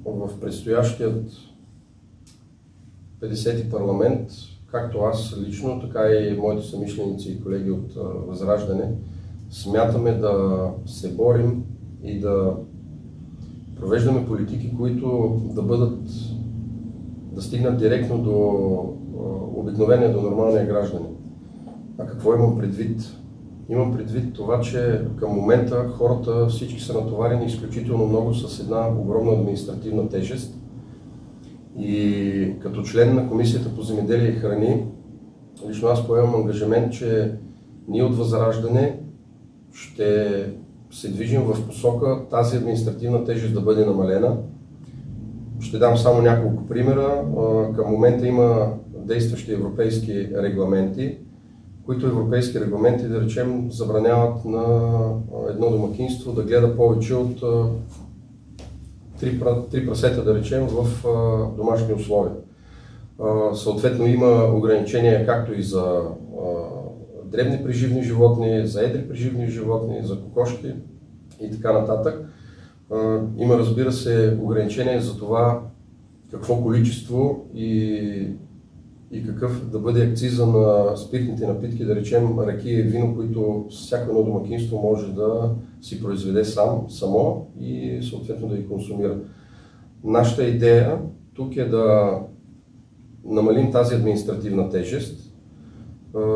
в предстоящият 50-ти парламент, както аз лично, така и моите съмишленици и колеги от Възраждане, смятаме да се борим и да провеждаме политики, които да стигнат директно до обикновения, до нормалния гражданин. А какво имам предвид? Имам предвид това, че към момента хората всички са натоварени изключително много с една огромна административна тежест. И като член на Комисията по земеделие и храни, лично аз поемам ангажимент, че ние от Възраждане ще се движим в посока тази административна тежест да бъде намалена. Ще дам само няколко примера. Към момента има действащи европейски регламенти, които европейски регламенти, да речем, забраняват на едно домакинство да гледа повече от 3 прасета, да речем, в домашни условия. Съответно има ограничения както и за дребни преживни животни, за едри преживни животни, за кокошки и така нататък. Има, разбира се, ограничения за това какво количество и какъв да бъде акциза на спиртните напитки, да речем ракия и вино, които всяко едно домакинство може да си произведе само и съответно да ги консумира. Нашата идея тук е да намалим тази административна тежест,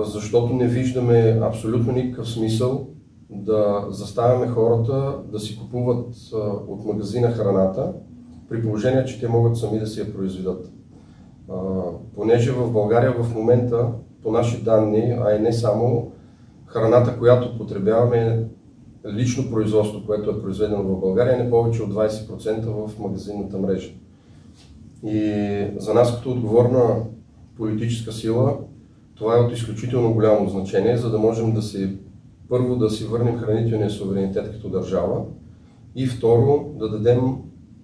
защото не виждаме абсолютно никакъв смисъл да заставяме хората да си купуват от магазина храната, при положение, че те могат сами да си я произведат. Понеже в България в момента, по наши данни, а и не само, храната, която потребяваме е лично производство, което е произведено в България, не повече от 20% в магазинната мрежа. И за нас като отговорна политическа сила, това е от изключително голямо значение, за да можем първо да си върнем хранителния суверенитет като държава и второ да дадем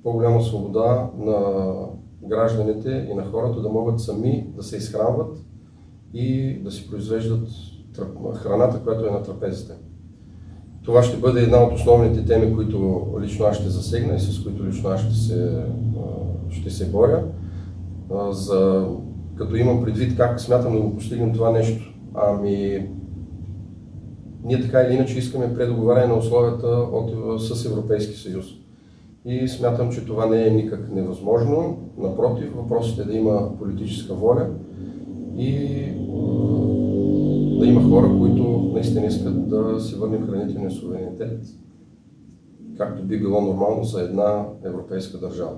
по-голяма свобода на гражданите и на хората да могат сами да се изхранват и да си произвеждат храната, която е на трапезите. Това ще бъде една от основните теми, които лично аз ще засегна и с които лично аз ще се боря. Като имам предвид как смятам да го постигнем това нещо. Ние така или иначе искаме предоговаряне на условията с Европейски съюз. И смятам, че това не е никак невъзможно. Напротив, въпросът е да има политическа воля и да има хора, които наистина искат да си върнем хранителния суверенитет, както би било нормално за една европейска държава.